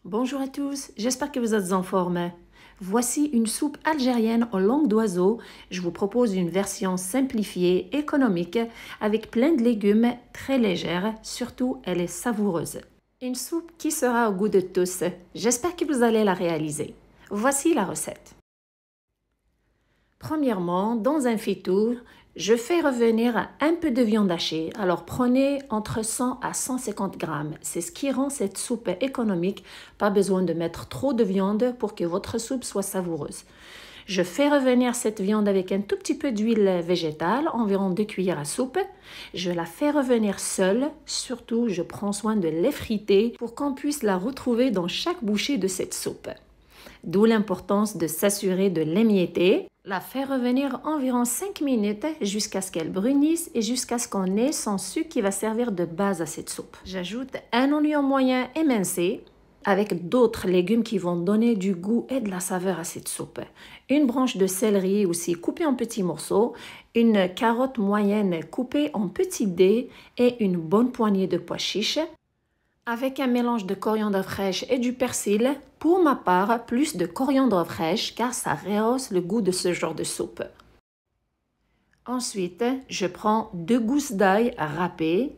Bonjour à tous, j'espère que vous êtes en forme. Voici une soupe algérienne aux langue d'oiseau. Je vous propose une version simplifiée, économique, avec plein de légumes, très légère, surtout elle est savoureuse. Une soupe qui sera au goût de tous. J'espère que vous allez la réaliser. Voici la recette. Premièrement, dans un faitout, je fais revenir un peu de viande hachée. Alors prenez entre 100 à 150 grammes. C'est ce qui rend cette soupe économique. Pas besoin de mettre trop de viande pour que votre soupe soit savoureuse. Je fais revenir cette viande avec un tout petit peu d'huile végétale, environ 2 cuillères à soupe. Je la fais revenir seule. Surtout, je prends soin de l'effriter pour qu'on puisse la retrouver dans chaque bouchée de cette soupe. D'où l'importance de s'assurer de l'émietter. La faire revenir environ 5 minutes jusqu'à ce qu'elle brunisse et jusqu'à ce qu'on ait son sucre qui va servir de base à cette soupe. J'ajoute un oignon moyen émincé avec d'autres légumes qui vont donner du goût et de la saveur à cette soupe. Une branche de céleri aussi coupée en petits morceaux, une carotte moyenne coupée en petits dés et une bonne poignée de pois chiches. Avec un mélange de coriandre fraîche et du persil, pour ma part, plus de coriandre fraîche car ça rehausse le goût de ce genre de soupe. Ensuite, je prends 2 gousses d'ail râpées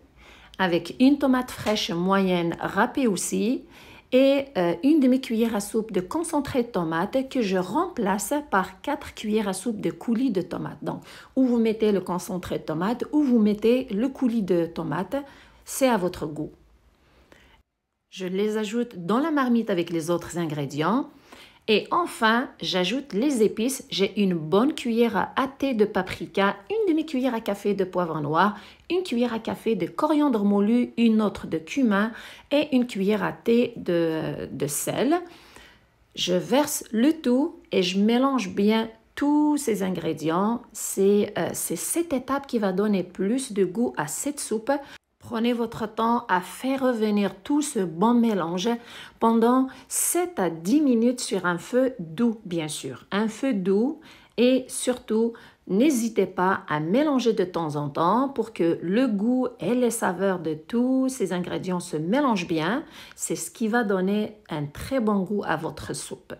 avec une tomate fraîche moyenne râpée aussi et une demi-cuillère à soupe de concentré de tomate que je remplace par 4 cuillères à soupe de coulis de tomate. Donc, ou vous mettez le concentré de tomate ou vous mettez le coulis de tomate, c'est à votre goût. Je les ajoute dans la marmite avec les autres ingrédients. Et enfin, j'ajoute les épices. J'ai une bonne cuillère à thé de paprika, une demi-cuillère à café de poivre noir, une cuillère à café de coriandre moulu, une autre de cumin et une cuillère à thé de sel. Je verse le tout et je mélange bien tous ces ingrédients. C'est cette étape qui va donner plus de goût à cette soupe. Prenez votre temps à faire revenir tout ce bon mélange pendant 7 à 10 minutes sur un feu doux, bien sûr. Un feu doux et surtout, n'hésitez pas à mélanger de temps en temps pour que le goût et les saveurs de tous ces ingrédients se mélangent bien. C'est ce qui va donner un très bon goût à votre soupe.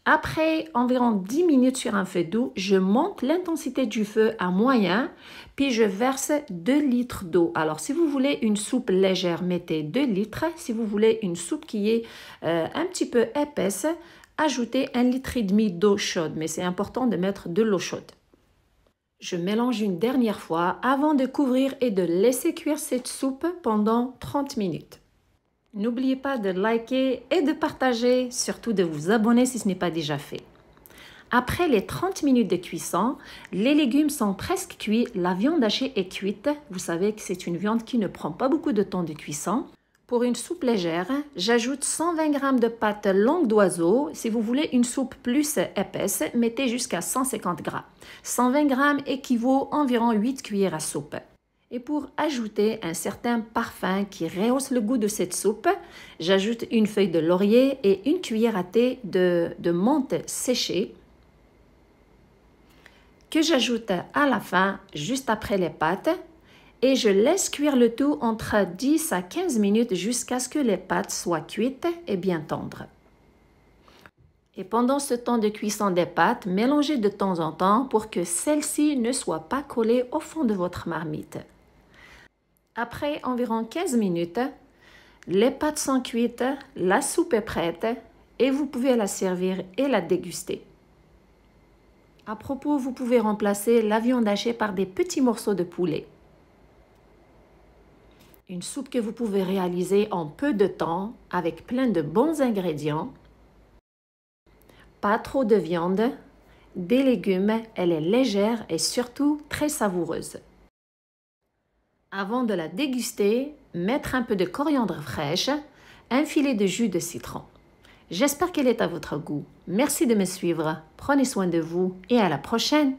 Après environ 10 minutes sur un feu doux, je monte l'intensité du feu à moyen, puis je verse 2 litres d'eau. Alors, si vous voulez une soupe légère, mettez 2 litres. Si vous voulez une soupe qui est un petit peu épaisse, ajoutez 1,5 litre d'eau chaude. Mais c'est important de mettre de l'eau chaude. Je mélange une dernière fois avant de couvrir et de laisser cuire cette soupe pendant 30 minutes. N'oubliez pas de liker et de partager, surtout de vous abonner si ce n'est pas déjà fait. Après les 30 minutes de cuisson, les légumes sont presque cuits, la viande hachée est cuite. Vous savez que c'est une viande qui ne prend pas beaucoup de temps de cuisson. Pour une soupe légère, j'ajoute 120 g de pâte langue d'oiseau. Si vous voulez une soupe plus épaisse, mettez jusqu'à 150 g. 120 g équivaut à environ 8 cuillères à soupe. Et pour ajouter un certain parfum qui rehausse le goût de cette soupe, j'ajoute une feuille de laurier et une cuillère à thé de menthe séchée que j'ajoute à la fin, juste après les pâtes. Et je laisse cuire le tout entre 10 à 15 minutes jusqu'à ce que les pâtes soient cuites et bien tendres. Et pendant ce temps de cuisson des pâtes, mélangez de temps en temps pour que celles-ci ne soient pas collées au fond de votre marmite. Après environ 15 minutes, les pâtes sont cuites, la soupe est prête et vous pouvez la servir et la déguster. À propos, vous pouvez remplacer la viande hachée par des petits morceaux de poulet. Une soupe que vous pouvez réaliser en peu de temps avec plein de bons ingrédients. Pas trop de viande, des légumes, elle est légère et surtout très savoureuse. Avant de la déguster, mettre un peu de coriandre fraîche, un filet de jus de citron. J'espère qu'elle est à votre goût. Merci de me suivre. Prenez soin de vous et à la prochaine.